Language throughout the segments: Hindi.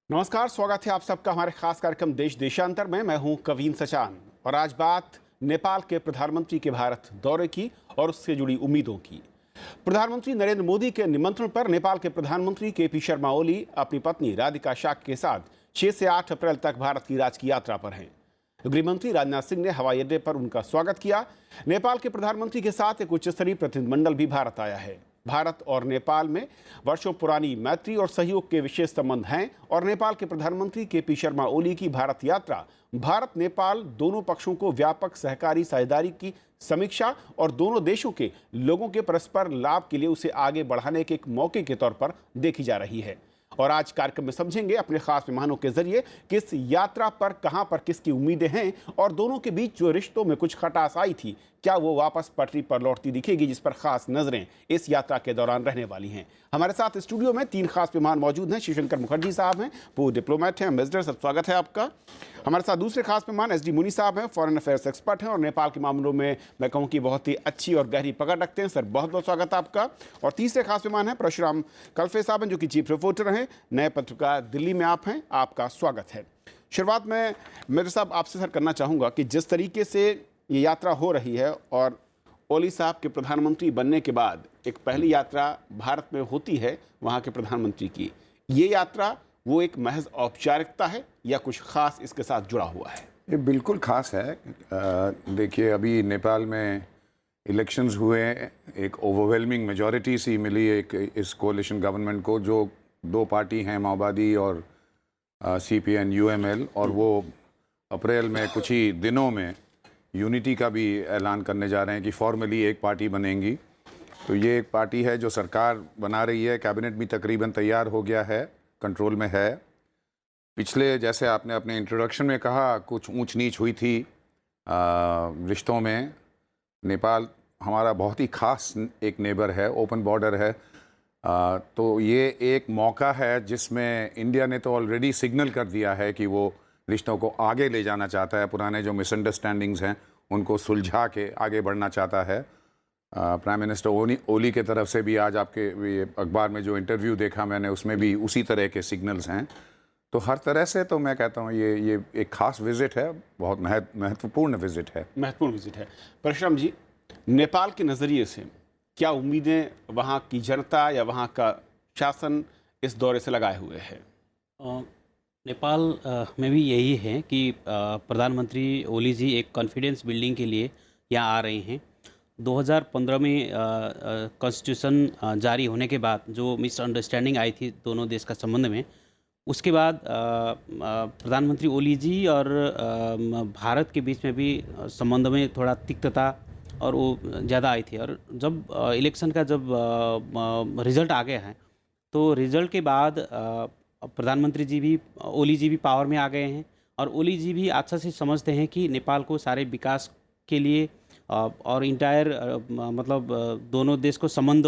नमस्कार, स्वागत है आप सबका हमारे खास कार्यक्रम देश देशांतर में। मैं हूं कवीन सचान और आज बात नेपाल के प्रधानमंत्री के भारत दौरे की और उससे जुड़ी उम्मीदों की। प्रधानमंत्री नरेंद्र मोदी के निमंत्रण पर नेपाल के प्रधानमंत्री केपी शर्मा ओली अपनी पत्नी राधिका शाक के साथ 6 से 8 अप्रैल तक भारत की राजकीय यात्रा पर हैं। गृहमंत्री राजनाथ सिंह ने हवाई अड्डे पर उनका स्वागत किया। नेपाल के प्रधानमंत्री के साथ एक उच्च स्तरीय प्रतिनिधिमंडल भी भारत आया है। भारत और नेपाल में वर्षों पुरानी मैत्री और सहयोग के विशेष संबंध हैं और नेपाल के प्रधानमंत्री केपी शर्मा ओली की भारत यात्रा भारत नेपाल दोनों पक्षों को व्यापक सहकारी साझेदारी की समीक्षा और दोनों देशों के लोगों के परस्पर लाभ के लिए उसे आगे बढ़ाने के एक मौके के तौर पर देखी जा रही है। और आज कार्यक्रम में समझेंगे अपने खास मेहमानों के जरिए कि इस यात्रा पर कहां पर किसकी उम्मीदें हैं और दोनों के बीच जो रिश्तों में कुछ खटास आई थी, क्या वो वापस पटरी पर लौटती दिखेगी, जिस पर खास नजरें इस यात्रा के दौरान रहने वाली हैं। हमारे साथ स्टूडियो में 3 खास मेहमान मौजूद हैं। शिवशंकर मुखर्जी साहब हैं, पूर्व डिप्लोमेट हैं, एम्बेसडर, सब स्वागत है आपका। हमारे साथ दूसरे खास मेहमान एसडी मुनि साहब हैं, फॉरेन अफेयर्स एक्सपर्ट हैं और नेपाल के मामलों में मैं कहूँ कि बहुत ही अच्छी और गहरी पकड़ रखते हैं। सर, बहुत बहुत स्वागत है आपका। और तीसरे खास मेहमान हैं परशुराम कल्फे साहब हैं, जो कि चीफ रिपोर्टर हैं, नए पत्रकार दिल्ली में आप हैं, आपका स्वागत है। शुरुआत में मेरे साहब आपसे सर करना चाहूँगा कि जिस तरीके से ये यात्रा हो रही है और ओली साहब के प्रधानमंत्री बनने के बाद एक पहली यात्रा भारत में होती है वहाँ के प्रधानमंत्री की, ये यात्रा वो एक महज औपचारिकता है या कुछ खास इसके साथ जुड़ा हुआ है? ये बिल्कुल खास है। देखिए, अभी नेपाल में इलेक्शंस हुए, एक ओवरवेलमिंग मेजॉरिटी सी मिली एक इस कोalition गवर्नमेंट को, जो 2 पार्टी हैं, माओवादी और CPN UML, और वो अप्रैल में कुछ ही दिनों में यूनिटी का भी ऐलान करने जा रहे हैं कि फॉर्मली एक पार्टी बनेंगी। तो ये एक पार्टी है जो सरकार बना रही है, कैबिनेट भी तकरीबन तैयार हो गया है, कंट्रोल में है। पिछले, जैसे आपने अपने इंट्रोडक्शन में कहा, कुछ ऊंच नीच हुई थी रिश्तों में। नेपाल हमारा बहुत ही खास एक नेबर है, ओपन बॉर्डर है। तो ये एक मौका है जिसमें इंडिया ने तो ऑलरेडी सिग्नल कर दिया है कि वो रिश्तों को आगे ले जाना चाहता है, पुराने जो मिसअंडरस्टैंडिंग्स हैं उनको सुलझा के आगे बढ़ना चाहता है। प्राइम मिनिस्टर ओली के तरफ से भी आज आपके ये अखबार में जो इंटरव्यू देखा मैंने, उसमें भी उसी तरह के सिग्नल्स हैं। तो हर तरह से तो मैं कहता हूँ ये एक खास विजिट है, बहुत महत्वपूर्ण विजिट है। महत्वपूर्ण विजिट है। परशुराम जी, नेपाल के नज़रिए से क्या उम्मीदें वहाँ की जनता या वहाँ का शासन इस दौरे से लगाए हुए है? नेपाल में भी यही है कि प्रधानमंत्री ओली जी एक कॉन्फिडेंस बिल्डिंग के लिए यहाँ आ रहे हैं। 2015 में कॉन्स्टिट्यूशन जारी होने के बाद जो मिसअंडरस्टैंडिंग आई थी दोनों देश का संबंध में, उसके बाद प्रधानमंत्री ओली जी और भारत के बीच में भी संबंध में थोड़ा तिक्तता और वो ज़्यादा आई थी। और जब इलेक्शन का जब रिज़ल्ट आ गया है, तो रिज़ल्ट के बाद प्रधानमंत्री जी भी, ओली जी भी पावर में आ गए हैं और ओली जी भी अच्छा से समझते हैं कि नेपाल को सारे विकास के लिए और इंटायर मतलब दोनों देश को संबंध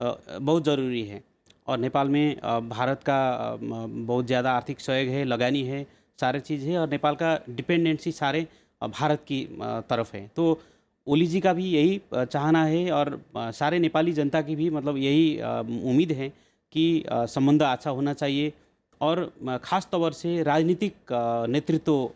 बहुत ज़रूरी है। और नेपाल में भारत का बहुत ज़्यादा आर्थिक सहयोग है, लगानी है, सारे चीज़ है और नेपाल का डिपेंडेंसी सारे भारत की तरफ है। तो ओली जी का भी यही चाहना है और सारे नेपाली जनता की भी मतलब यही उम्मीद है कि संबंध अच्छा होना चाहिए और ख़ास तौर से राजनीतिक नेतृत्व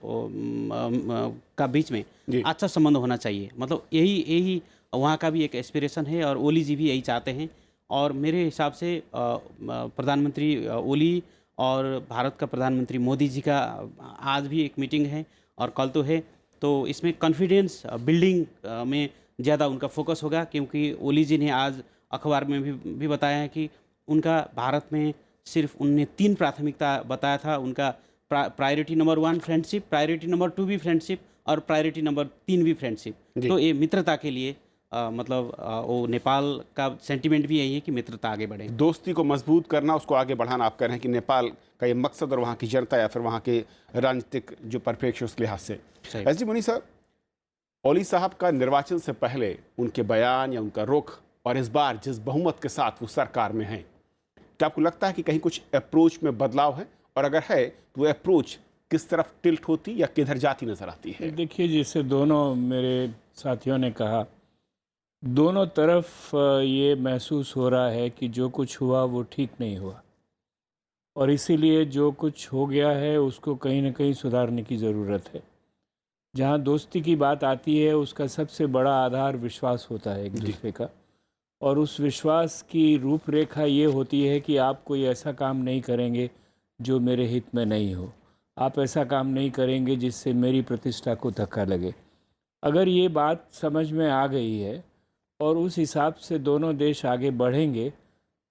का बीच में अच्छा संबंध होना चाहिए। मतलब यही वहाँ का भी एक एस्पिरेशन है और ओली जी भी यही चाहते हैं। और मेरे हिसाब से प्रधानमंत्री ओली और भारत का प्रधानमंत्री मोदी जी का आज भी एक मीटिंग है और कल तो है, तो इसमें कॉन्फिडेंस बिल्डिंग में ज़्यादा उनका फोकस होगा, क्योंकि ओली जी ने आज अखबार में भी बताया है कि उनका भारत में सिर्फ उनने 3 प्राथमिकता बताया था। उनका priority number 1 friendship, priority number 2 भी फ्रेंडशिप और प्रायोरिटी नंबर 3 भी फ्रेंडशिप। तो ये मित्रता के लिए मतलब वो नेपाल का सेंटिमेंट भी यही है कि मित्रता आगे बढ़े, दोस्ती को मजबूत करना, उसको आगे बढ़ाना। आप कह रहे हैं कि नेपाल का ये मकसद और वहाँ की जनता या फिर वहाँ के राजनीतिक जो परिप्रेक्ष्य उस लिहाज से। एसडी मुनि सर, ओली साहब का निर्वाचन से पहले उनके बयान या उनका रुख और इस बार जिस बहुमत के साथ वो सरकार में हैं, क्या आपको लगता है कि कहीं कुछ अप्रोच में बदलाव है? और अगर है तो वो अप्रोच किस तरफ टिल्ट होती या किधर जाती नजर आती है? देखिए, जैसे दोनों मेरे साथियों ने कहा, दोनों तरफ ये महसूस हो रहा है कि जो कुछ हुआ वो ठीक नहीं हुआ। और इसीलिए जो कुछ हो गया है उसको कहीं ना कहीं सुधारने की ज़रूरत है। जहाँ दोस्ती की बात आती है उसका सबसे बड़ा आधार विश्वास होता है एक दूसरे का, और उस विश्वास की रूपरेखा ये होती है कि आप कोई ऐसा काम नहीं करेंगे जो मेरे हित में नहीं हो, आप ऐसा काम नहीं करेंगे जिससे मेरी प्रतिष्ठा को धक्का लगे। अगर ये बात समझ में आ गई है और उस हिसाब से दोनों देश आगे बढ़ेंगे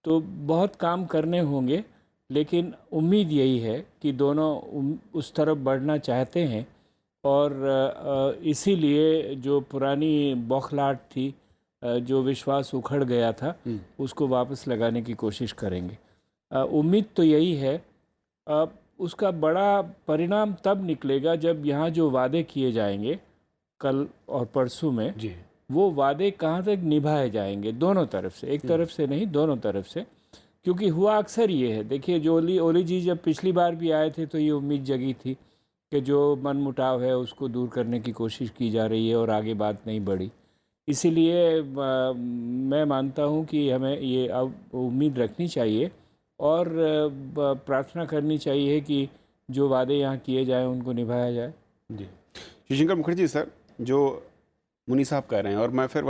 तो बहुत काम करने होंगे, लेकिन उम्मीद यही है कि दोनों उस तरफ बढ़ना चाहते हैं और इसीलिए जो पुरानी बौखलाहट थी, जो विश्वास उखड़ गया था, उसको वापस लगाने की कोशिश करेंगे। उम्मीद तो यही है। उसका बड़ा परिणाम तब निकलेगा जब यहाँ जो वादे किए जाएंगे कल और परसों में, वो वादे कहाँ तक निभाए जाएंगे दोनों तरफ से, एक तरफ से नहीं, दोनों तरफ से। क्योंकि हुआ अक्सर ये है, देखिए जो ओली जी जब पिछली बार भी आए थे तो ये उम्मीद जगी थी कि जो मनमुटाव है उसको दूर करने की कोशिश की जा रही है और आगे बात नहीं बढ़ी। इसीलिए मैं मानता हूँ कि हमें ये अब उम्मीद रखनी चाहिए और प्रार्थना करनी चाहिए कि जो वादे यहाँ किए जाएं उनको निभाया जाए। जी, शिवशंकर मुखर्जी सर, जो मुनी साहब कह रहे हैं, और मैं फिर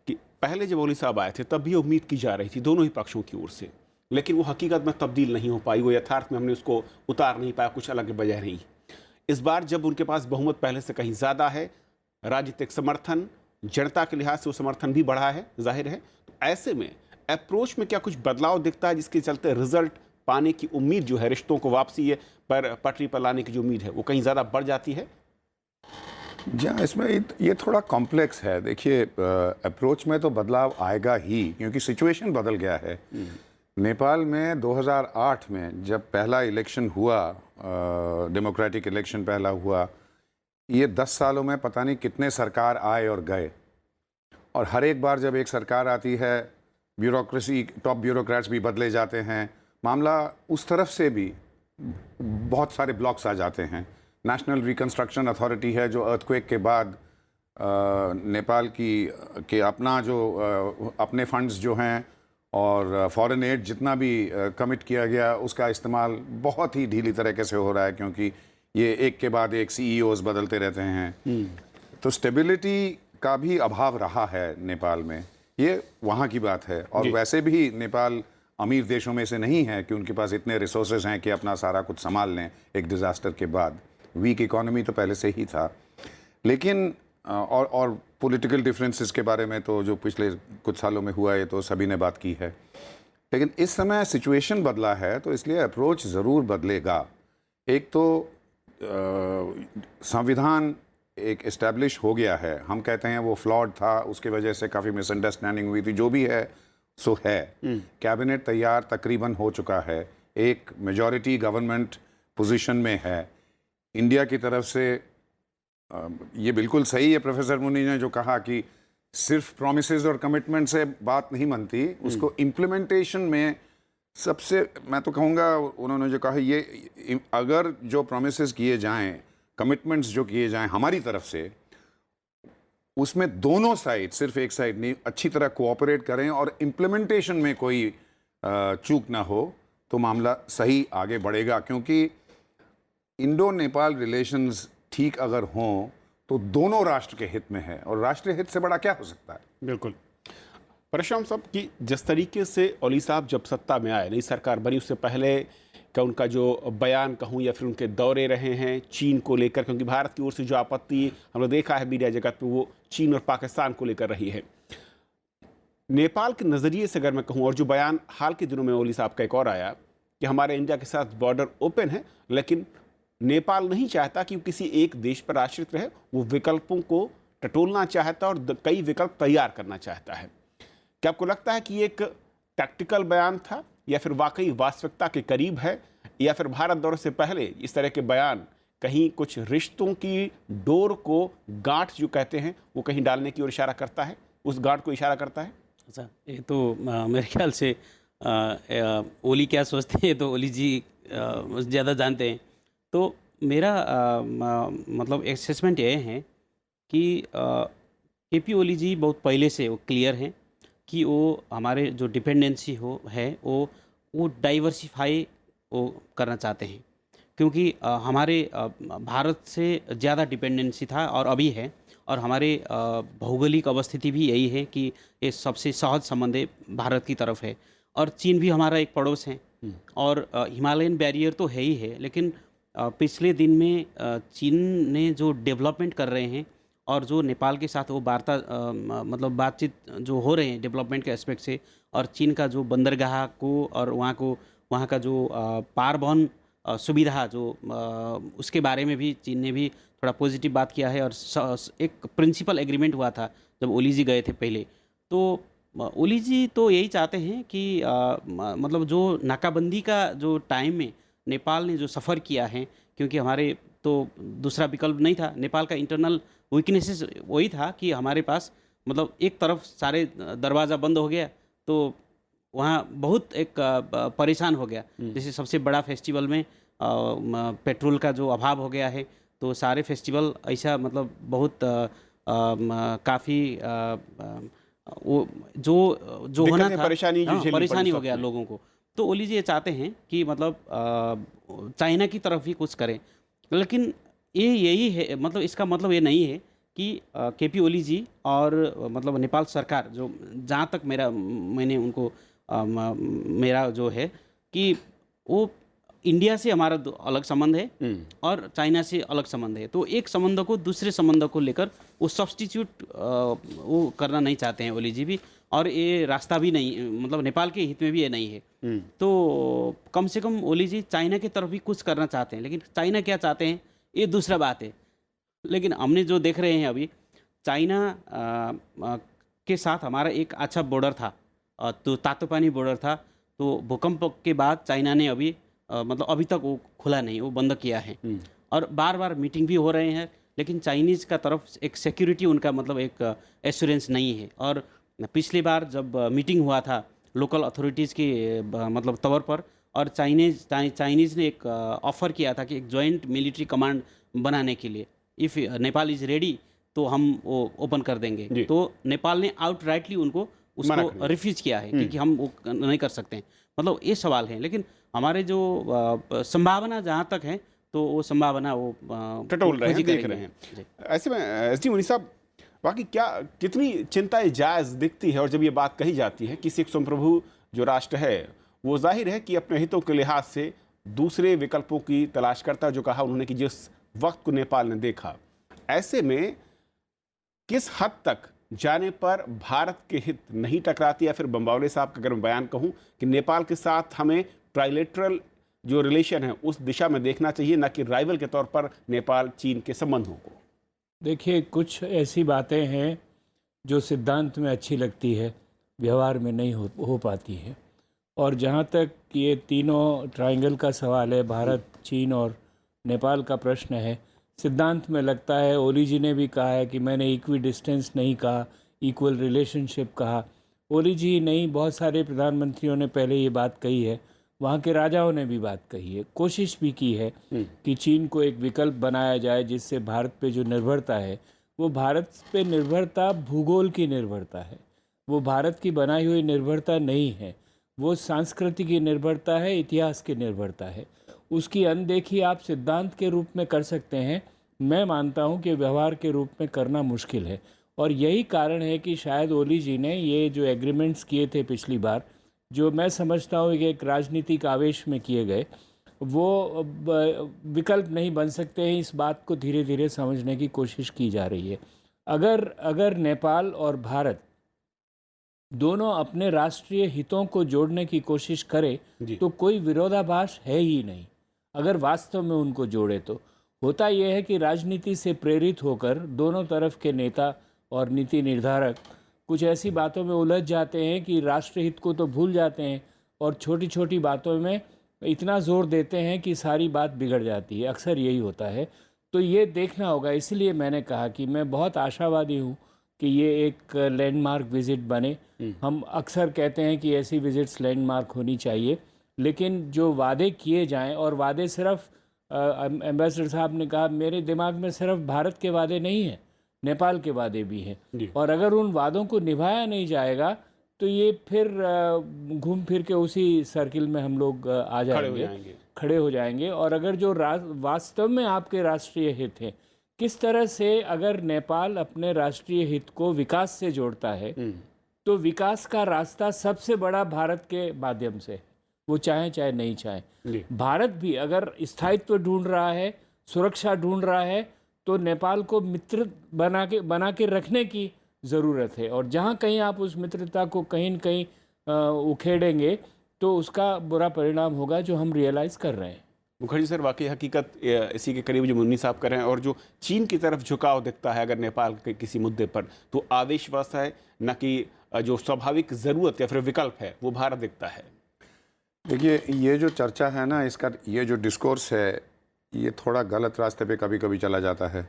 कि पहले जब ओली साहब आए थे तब भी उम्मीद की जा रही थी दोनों ही पक्षों की ओर से, लेकिन वो हकीकत में तब्दील नहीं हो पाई, वो यथार्थ में हमने उसको उतार नहीं पाया, कुछ अलग वजह रही। इस बार जब उनके पास बहुमत पहले से कहीं ज़्यादा है, राजनीतिक समर्थन, जनता के लिहाज से वो समर्थन भी बढ़ा है, जाहिर है, तो ऐसे में अप्रोच में क्या कुछ बदलाव दिखता है जिसके चलते रिजल्ट पाने की उम्मीद जो है, रिश्तों को वापसी पर पटरी पर लाने की जो उम्मीद है, वो कहीं ज़्यादा बढ़ जाती है? जी, इसमें ये थोड़ा कॉम्प्लेक्स है। देखिए, अप्रोच में तो बदलाव आएगा ही, क्योंकि सिचुएशन बदल गया है। नेपाल में 2008 में जब पहला इलेक्शन हुआ, डेमोक्रेटिक इलेक्शन पहला हुआ, ये 10 सालों में पता नहीं कितने सरकार आए और गए, और हर एक बार जब एक सरकार आती है, ब्यूरोक्रेसी, टॉप ब्यूरोक्रेट्स भी बदले जाते हैं, मामला उस तरफ से भी बहुत सारे ब्लॉक्स आ जाते हैं। नेशनल रिकंस्ट्रक्शन अथॉरिटी है जो अर्थक्वेक के बाद नेपाल के अपना जो अपने फंड्स जो हैं और फॉरेन एड जितना भी कमिट किया गया, उसका इस्तेमाल बहुत ही ढीली तरीके से हो रहा है, क्योंकि ये एक के बाद एक CEOs बदलते रहते हैं। तो स्टेबिलिटी का भी अभाव रहा है नेपाल में, ये वहाँ की बात है। और वैसे भी नेपाल अमीर देशों में से नहीं है कि उनके पास इतने रिसोर्सेज हैं कि अपना सारा कुछ संभाल लें एक डिज़ास्टर के बाद। वीक इकोनॉमी तो पहले से ही था, लेकिन और पॉलिटिकल डिफरेंसेस के बारे में तो जो पिछले कुछ सालों में हुआ है तो सभी ने बात की है, लेकिन इस समय सिचुएशन बदला है, तो इसलिए अप्रोच ज़रूर बदलेगा। एक तो संविधान एक इस्टेब्लिश हो गया है, हम कहते हैं वो फ्लॉड था, उसके वजह से काफ़ी मिसअंडरस्टैंडिंग हुई थी, जो भी है सो है। कैबिनेट तैयार तकरीबन हो चुका है, एक मेजॉरिटी गवर्नमेंट पोजीशन में है। इंडिया की तरफ से ये बिल्कुल सही है प्रोफेसर मुनी ने जो कहा कि सिर्फ प्रॉमिसेस और कमिटमेंट से बात नहीं बनती, उसको इम्प्लीमेंटेशन में सबसे, मैं तो कहूँगा, उन्होंने जो कहा, ये अगर जो प्रॉमिसेस किए जाएं, कमिटमेंट्स जो किए जाएं हमारी तरफ से, उसमें दोनों साइड, सिर्फ एक साइड नहीं, अच्छी तरह कोऑपरेट करें और इम्प्लीमेंटेशन में कोई चूक ना हो, तो मामला सही आगे बढ़ेगा। क्योंकि इंडो नेपाल रिलेशंस ठीक अगर हों तो दोनों राष्ट्र के हित में है, और राष्ट्रीय हित से बड़ा क्या हो सकता है। बिल्कुल। परशुराम साहब कि जिस तरीके से ओली साहब जब सत्ता में आए, नई सरकार बनी, उससे पहले का उनका जो बयान कहूँ या फिर उनके दौरे रहे हैं चीन को लेकर, क्योंकि भारत की ओर से जो आपत्ति हमने देखा है मीडिया जगत में, वो चीन और पाकिस्तान को लेकर रही है। नेपाल के नज़रिए से अगर मैं कहूँ, और जो बयान हाल के दिनों में ओली साहब का एक और आया कि हमारे इंडिया के साथ बॉर्डर ओपन है, लेकिन नेपाल नहीं चाहता कि वो किसी एक देश पर आश्रित रहे, वो विकल्पों को टटोलना चाहता है और कई विकल्प तैयार करना चाहता है। क्या आपको लगता है कि ये एक टैक्टिकल बयान था, या फिर वाकई वास्तविकता के करीब है, या फिर भारत दौरे से पहले इस तरह के बयान कहीं कुछ रिश्तों की डोर को, गांठ जो कहते हैं, वो कहीं डालने की ओर इशारा करता है, उस गांठ को इशारा करता है? अच्छा, ये तो मेरे ख्याल से ओली क्या सोचते हैं तो ओली जी ज़्यादा जानते हैं। तो मेरा मतलब असेसमेंट ये है कि KP ओली जी बहुत पहले से वो क्लियर हैं कि वो हमारे जो डिपेंडेंसी है वो डाइवर्सिफाई वो करना चाहते हैं, क्योंकि हमारे भारत से ज़्यादा डिपेंडेंसी था और अभी है, और हमारे भौगोलिक अवस्थिति भी यही है कि ये सबसे सहज संबंध है भारत की तरफ है, और चीन भी हमारा एक पड़ोस है, और हिमालयन बैरियर तो है ही है, लेकिन पिछले दिन में चीन ने जो डेवलपमेंट कर रहे हैं और जो नेपाल के साथ वो वार्ता मतलब बातचीत जो हो रहे हैं डेवलपमेंट के एस्पेक्ट से, और चीन का जो बंदरगाह को और वहाँ का जो पारवहन सुविधा जो उसके बारे में भी चीन ने भी थोड़ा पॉजिटिव बात किया है। और एक प्रिंसिपल एग्रीमेंट हुआ था जब ओली जी गए थे पहले, तो ओली जी तो यही चाहते हैं कि मतलब जो नाकाबंदी का जो टाइम में नेपाल ने जो सफ़र किया है, क्योंकि हमारे तो दूसरा विकल्प नहीं था, नेपाल का इंटरनल वीकनेसेस वही था कि हमारे पास मतलब एक तरफ सारे दरवाज़ा बंद हो गया, तो वहाँ बहुत एक परेशान हो गया। जैसे सबसे बड़ा फेस्टिवल में पेट्रोल का जो अभाव हो गया है, तो सारे फेस्टिवल ऐसा मतलब बहुत काफ़ी वो जो होना था, परेशानी जो झेलनी परेशानी पड़ी हो गया सबको। लोगों को। तो ओली जी ये चाहते हैं कि मतलब चाइना की तरफ ही कुछ करें, लेकिन ये यही है, मतलब इसका मतलब ये नहीं है कि केपी ओली जी और मतलब नेपाल सरकार जो, जहाँ तक मैंने उनको मेरा जो है कि वो इंडिया से हमारा अलग संबंध है और चाइना से अलग संबंध है, तो एक संबंध को दूसरे संबंध को लेकर वो सब्स्टिट्यूट वो करना नहीं चाहते हैं ओली जी भी, और ये रास्ता भी नहीं, मतलब नेपाल के हित में भी ये नहीं है। तो कम से कम ओली जी चाइना की तरफ भी कुछ करना चाहते हैं, लेकिन चाइना क्या चाहते हैं ये दूसरा बात है। लेकिन हमने जो देख रहे हैं अभी, चाइना के साथ हमारा एक अच्छा बॉर्डर था, तो तातोपानी बॉर्डर था, तो भूकंप के बाद चाइना ने अभी मतलब अभी तक वो खुला नहीं, वो बंद किया है, और बार बार मीटिंग भी हो रहे हैं, लेकिन चाइनीज़ का तरफ एक सिक्योरिटी उनका मतलब एक एश्योरेंस नहीं है। और पिछली बार जब मीटिंग हुआ था लोकल अथॉरिटीज़ के मतलब तौर पर, और चाइनीज़ ने एक ऑफ़र किया था कि एक जॉइंट मिलिट्री कमांड बनाने के लिए, इफ़ नेपाल इज़ रेडी तो हम वो ओपन कर देंगे। तो नेपाल ने आउटराइटली उनको उसको रिफ्यूज़ किया है, क्योंकि हम वो नहीं कर सकते हैं, मतलब ये सवाल है। लेकिन हमारे जो संभावना जहाँ तक है, तो वो संभावना वो टटोल रहे हैं, देख रहे हैं। ऐसे में एसडी मुनी साहब, बाकी कितनी चिंताएं जायज़ दिखती है, और जब ये बात कही जाती है कि सिख संप्रभु जो राष्ट्र है वो जाहिर है कि अपने हितों के लिहाज से दूसरे विकल्पों की तलाश करता है, जो कहा उन्होंने कि जिस वक्त को नेपाल ने देखा, ऐसे में किस हद तक जाने पर भारत के हित नहीं टकराती, या फिर बम्बावले साहब का अगर मैं बयान कहूँ कि नेपाल के साथ हमें ट्राइलेटरल जो रिलेशन है उस दिशा में देखना चाहिए, न कि राइवल के तौर पर नेपाल चीन के संबंधों को। देखिए, कुछ ऐसी बातें हैं जो सिद्धांत में अच्छी लगती है, व्यवहार में नहीं हो पाती है। और जहाँ तक ये तीनों ट्रायंगल का सवाल है, भारत, चीन और नेपाल का प्रश्न है, सिद्धांत में लगता है, ओली जी ने भी कहा है कि मैंने इक्वी डिस्टेंस नहीं कहा, इक्वल रिलेशनशिप कहा। ओली जी नहीं, बहुत सारे प्रधानमंत्रियों ने पहले ये बात कही है, वहाँ के राजाओं ने भी बात कही है, कोशिश भी की है कि चीन को एक विकल्प बनाया जाए, जिससे भारत पे जो निर्भरता है, वो भारत पे निर्भरता भूगोल की निर्भरता है, वो भारत की बनाई हुई निर्भरता नहीं है, वो संस्कृति की निर्भरता है, इतिहास की निर्भरता है। उसकी अनदेखी आप सिद्धांत के रूप में कर सकते हैं, मैं मानता हूं कि व्यवहार के रूप में करना मुश्किल है। और यही कारण है कि शायद ओली जी ने ये जो एग्रीमेंट्स किए थे पिछली बार, जो मैं समझता हूँ कि एक राजनीतिक आवेश में किए गए, वो विकल्प नहीं बन सकते हैं। इस बात को धीरे धीरे समझने की कोशिश की जा रही है। अगर नेपाल और भारत दोनों अपने राष्ट्रीय हितों को जोड़ने की कोशिश करे तो कोई विरोधाभास है ही नहीं। अगर वास्तव में उनको जोड़े तो होता यह है कि राजनीति से प्रेरित होकर दोनों तरफ के नेता और नीति निर्धारक कुछ ऐसी बातों में उलझ जाते हैं कि राष्ट्रीय हित को तो भूल जाते हैं, और छोटी छोटी बातों में इतना जोर देते हैं कि सारी बात बिगड़ जाती है। अक्सर यही होता है। तो ये देखना होगा। इसलिए मैंने कहा कि मैं बहुत आशावादी हूँ कि ये एक लैंडमार्क विज़िट बने। हम अक्सर कहते हैं कि ऐसी विज़िट्स लैंडमार्क होनी चाहिए, लेकिन जो वादे किए जाएं, और वादे सिर्फ एम्बेसडर साहब ने कहा, मेरे दिमाग में सिर्फ भारत के वादे नहीं हैं, नेपाल के वादे भी हैं। और अगर उन वादों को निभाया नहीं जाएगा तो ये फिर घूम फिर के उसी सर्किल में हम लोग आ जाएंगे, खड़े हो जाएंगे। और अगर जो वास्तव में आपके राष्ट्रीय हित हैं, किस तरह से अगर नेपाल अपने राष्ट्रीय हित को विकास से जोड़ता है, तो विकास का रास्ता सबसे बड़ा भारत के माध्यम से, वो चाहे चाहे नहीं चाहे। भारत भी अगर स्थायित्व ढूंढ रहा है, सुरक्षा ढूंढ रहा है, तो नेपाल को मित्र बना के रखने की ज़रूरत है। और जहाँ कहीं आप उस मित्रता को कहीं न कहीं उखेड़ेंगे, तो उसका बुरा परिणाम होगा, जो हम रियलाइज़ कर रहे हैं। मुखर्जी सर, वाकई हकीकत इसी के करीब जो मुन्नी साहब कर रहे हैं, और जो चीन की तरफ झुकाव दिखता है अगर नेपाल के किसी मुद्दे पर, तो आवेशवश है, न कि जो स्वाभाविक ज़रूरत या फिर विकल्प है वो भारत दिखता है। देखिए, ये जो चर्चा है ना, इसका ये जो डिस्कोर्स है, ये थोड़ा गलत रास्ते पे कभी कभी चला जाता है।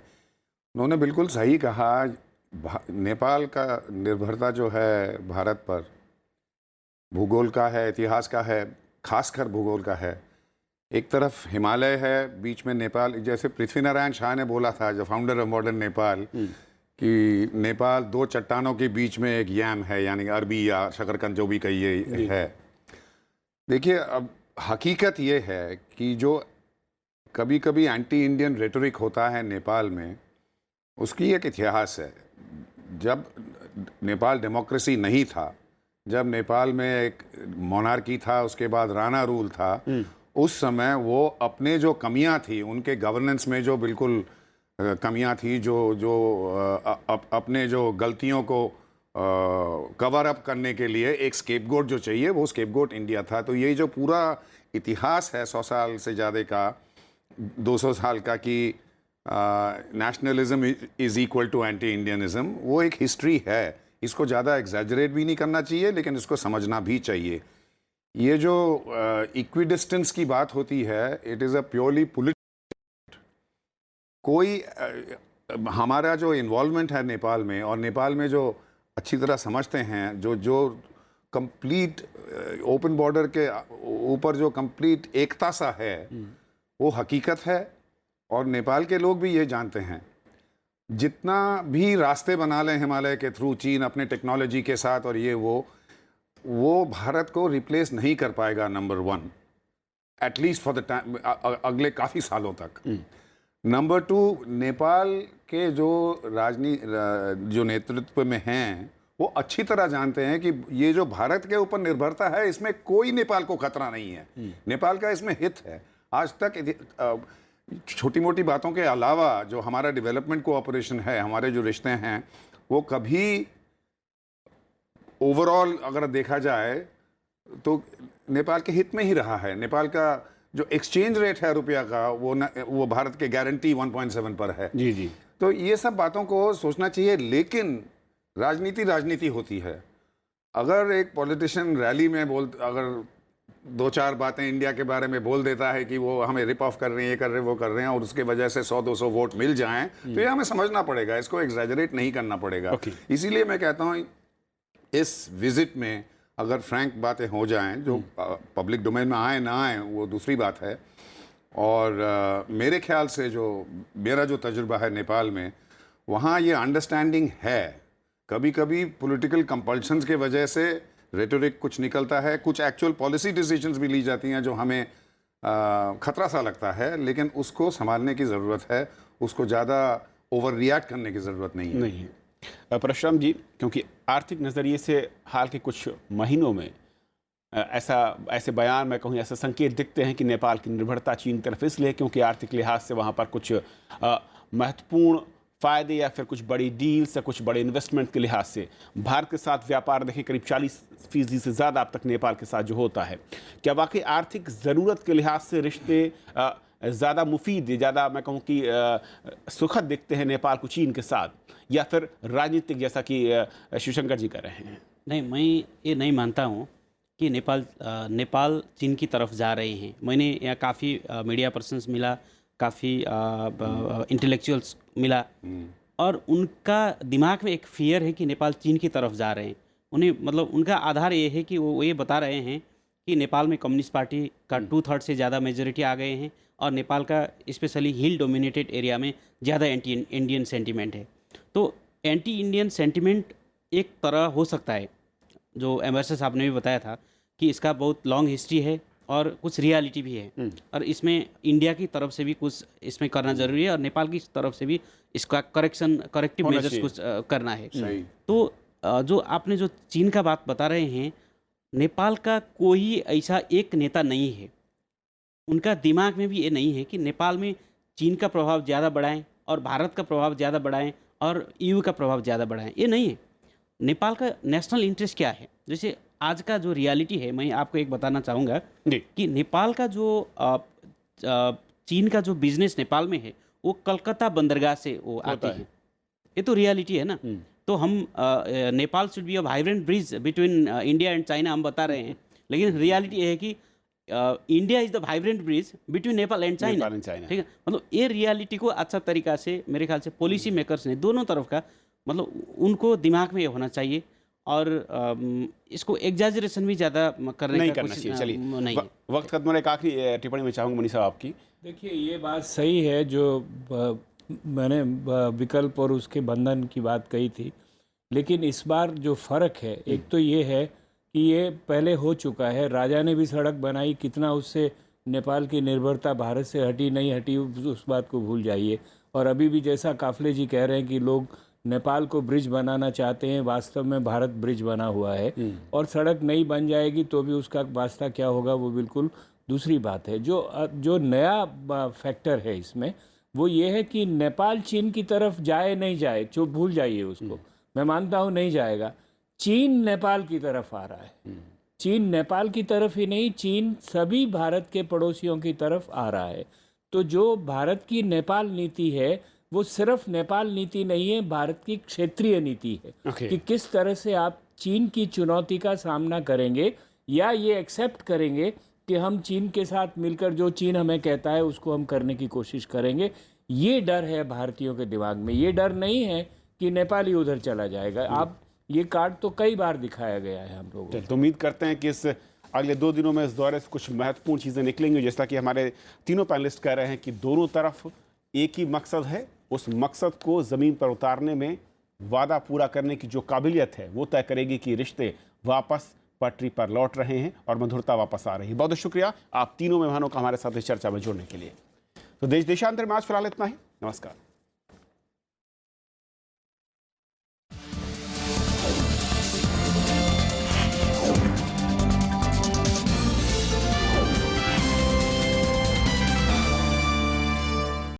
उन्होंने बिल्कुल सही कहा, नेपाल का निर्भरता जो है भारत पर, भूगोल का है, इतिहास का है, खासकर भूगोल का है। एक तरफ हिमालय है, बीच में नेपाल, जैसे पृथ्वीनारायण शाह ने बोला था, जो फाउंडर ऑफ मॉडर्न नेपाल, कि नेपाल दो चट्टानों के बीच में एक यम है, यानी अरबी या शकरकंद जो भी कहिए है। देखिए, अब हकीकत ये है कि जो कभी कभी एंटी इंडियन रेटोरिक होता है नेपाल में, उसकी एक इतिहास है। जब नेपाल डेमोक्रेसी नहीं था, जब नेपाल में एक मोनार्की था, उसके बाद राणा रूल था, उस समय वो अपने जो कमियां थी, उनके गवर्नेंस में जो बिल्कुल कमियां थी, अपने जो गलतियों को कवर अप करने के लिए एक स्केपगोट जो चाहिए, वो स्केपगोट इंडिया था। तो ये जो पूरा इतिहास है 100 साल से ज़्यादा का, 200 साल का, कि nationalism is equal to anti Indianism, वो एक हिस्ट्री है। इसको ज़्यादा एग्जैजरेट भी नहीं करना चाहिए, लेकिन इसको समझना भी चाहिए। ये जो इक्विडिस्टेंस की बात होती है, it is a purely political. कोई हमारा जो इन्वॉल्वमेंट है नेपाल में, और नेपाल में जो अच्छी तरह समझते हैं, जो कंप्लीट ओपन बॉर्डर के ऊपर जो कंप्लीट एकता सा है, वो हकीकत है। और नेपाल के लोग भी ये जानते हैं, जितना भी रास्ते बना लें हिमालय के थ्रू चीन अपने टेक्नोलॉजी के साथ, और ये वो भारत को रिप्लेस नहीं कर पाएगा, number 1, at least for the time, अगले काफ़ी सालों तक। नंबर 2, नेपाल के जो नेतृत्व में हैं, वो अच्छी तरह जानते हैं कि ये जो भारत के ऊपर निर्भरता है, इसमें कोई नेपाल को खतरा नहीं है। नेपाल का इसमें हित है। आज तक छोटी मोटी बातों के अलावा जो हमारा डेवलपमेंट कोऑपरेशन है, हमारे जो रिश्ते हैं, वो कभी ओवरऑल अगर देखा जाए तो नेपाल के हित में ही रहा है। नेपाल का जो एक्सचेंज रेट है रुपया का, वो भारत के गारंटी 1.7 पर है। जी। तो ये सब बातों को सोचना चाहिए, लेकिन राजनीति होती है। अगर एक पॉलिटिशियन रैली में अगर 2-4 बातें इंडिया के बारे में बोल देता है कि वो हमें रिप ऑफ कर रहे हैं, ये कर रहे हैं, वो कर रहे हैं, और उसके वजह से 100-200 वोट मिल जाएं, तो ये हमें समझना पड़ेगा, इसको एग्जैजरेट नहीं करना पड़ेगा। इसीलिए मैं कहता हूँ, इस विजिट में अगर फ्रैंक बातें हो जाएं, जो पब्लिक डोमेन में आए ना आए वो दूसरी बात है। और मेरे ख्याल से मेरा जो तजुर्बा है नेपाल में, वहाँ ये अंडरस्टैंडिंग है। कभी कभी पॉलिटिकल कंपल्शंस के वजह से रेटोरिक कुछ निकलता है, कुछ एक्चुअल पॉलिसी डिसीजंस भी ली जाती हैं जो हमें खतरा सा लगता है, लेकिन उसको संभालने की ज़रूरत है, उसको ज़्यादा ओवर रिएक्ट करने की ज़रूरत नहीं है। परशुराम जी, क्योंकि आर्थिक नज़रिए से हाल के कुछ महीनों में ऐसे बयान, मैं कहूँ ऐसे संकेत दिखते हैं कि नेपाल की निर्भरता चीन तरफ इसलिए क्योंकि आर्थिक लिहाज से वहाँ पर कुछ महत्वपूर्ण फ़ायदे या फिर कुछ बड़ी डील्स या कुछ बड़े इन्वेस्टमेंट के लिहाज से भारत के साथ व्यापार देखें करीब 40% से ज़्यादा अब तक नेपाल के साथ जो होता है। क्या वाकई आर्थिक ज़रूरत के लिहाज से रिश्ते ज़्यादा मुफीद, ज़्यादा मैं कहूँ कि सुखद दिखते हैं नेपाल को चीन के साथ, या फिर राजनीतिक, जैसा कि शिवशंकर जी कह रहे हैं? नहीं, मैं ये नहीं मानता हूँ कि नेपाल चीन की तरफ जा रहे हैं। मैंने यहाँ काफ़ी मीडिया पर्सन्स मिला, काफ़ी इंटेलेक्चुअल्स मिला, और उनका दिमाग में एक फियर है कि नेपाल चीन की तरफ जा रहे हैं। उन्हें मतलब उनका आधार ये है कि वो ये बता रहे हैं कि नेपाल में कम्युनिस्ट पार्टी का 2/3 से ज़्यादा मेजोरिटी आ गए हैं, और नेपाल का स्पेशली हिल डोमिनेटेड एरिया में ज़्यादा एंटी इंडियन सेंटिमेंट है। तो एंटी इंडियन सेंटिमेंट एक तरह हो सकता है, जो एम्बेसडर साहब ने भी बताया था कि इसका बहुत लॉन्ग हिस्ट्री है और कुछ रियलिटी भी है, और इसमें इंडिया की तरफ से भी कुछ इसमें करना जरूरी है और नेपाल की तरफ से भी इसका करेक्टिव होना मेजर्स चाहिए। कुछ करना है। सही। तो जो आपने जो चीन का बात बता रहे हैं, नेपाल का कोई ऐसा एक नेता नहीं है, उनका दिमाग में भी ये नहीं है कि नेपाल में चीन का प्रभाव ज़्यादा बढ़ाएं और भारत का प्रभाव ज़्यादा बढ़ाएं और ईयू का प्रभाव ज़्यादा बढ़ाएं, ये नहीं है। नेपाल का नेशनल इंटरेस्ट क्या है? जैसे आज का जो रियलिटी है, मैं आपको एक बताना चाहूँगा जी कि नेपाल का जो चीन का जो बिजनेस नेपाल में है वो कलकत्ता बंदरगाह से वो आते है। हैं। ये तो रियलिटी है ना। तो हम Nepal should be a vibrant bridge between India and China हम बता रहे हैं, लेकिन रियलिटी ये है कि India is the vibrant bridge between Nepal and China. Nepal and China. ठीक है, मतलब ये रियलिटी को अच्छा तरीका से मेरे ख्याल से पॉलिसी मेकर्स ने दोनों तरफ का, मतलब उनको दिमाग में ये होना चाहिए और इसको एग्जैजरेशन भी ज़्यादा करने नहीं का करना कोशिश चाहिए। चलिए नहीं है। वक्त खत्म हो रहा है। एक आखिरी टिप्पणी में चाहूँगा मनीष साहब आपकी। देखिए, ये बात सही है जो मैंने विकल्प और उसके बंधन की बात कही थी, लेकिन इस बार जो फ़र्क है, एक तो ये है कि ये पहले हो चुका है, राजा ने भी सड़क बनाई, कितना उससे नेपाल की निर्भरता भारत से हटी नहीं हटी उस बात को भूल जाइए। और अभी भी जैसा काफले जी कह रहे हैं कि लोग नेपाल को ब्रिज बनाना चाहते हैं, वास्तव में भारत ब्रिज बना हुआ है और सड़क नहीं बन जाएगी तो भी उसका वास्ता क्या होगा वो बिल्कुल दूसरी बात है। जो नया फैक्टर है इसमें वो ये है कि नेपाल चीन की तरफ जाए नहीं जाए, चुप भूल जाइए उसको, मैं मानता हूँ नहीं जाएगा। चीन नेपाल की तरफ आ रहा है, चीन नेपाल की तरफ ही नहीं, चीन सभी भारत के पड़ोसियों की तरफ आ रहा है। तो जो भारत की नेपाल नीति है वो सिर्फ नेपाल नीति नहीं है, भारत की क्षेत्रीय नीति है कि किस तरह से आप चीन की चुनौती का सामना करेंगे या ये एक्सेप्ट करेंगे कि हम चीन के साथ मिलकर जो चीन हमें कहता है उसको हम करने की कोशिश करेंगे। ये डर है भारतीयों के दिमाग में, ये डर नहीं है कि नेपाल ही उधर चला जाएगा। आप ये कार्ड तो कई बार दिखाया गया है हम लोगों को। तो उम्मीद करते हैं कि इस अगले 2 दिनों में इस दौरे से कुछ महत्वपूर्ण चीज़ें निकलेंगी। जैसा कि हमारे तीनों पैनलिस्ट कह रहे हैं कि दोनों तरफ एक ही मकसद है, उस मकसद को ज़मीन पर उतारने में वादा पूरा करने की जो काबिलियत है वो तय करेगी कि रिश्ते वापस पटरी पर लौट रहे हैं और मधुरता वापस आ रही है। बहुत शुक्रिया आप तीनों मेहमानों का हमारे साथ इस चर्चा में जुड़ने के लिए। तो देश देशांतर में आज फिलहाल इतना ही। नमस्कार।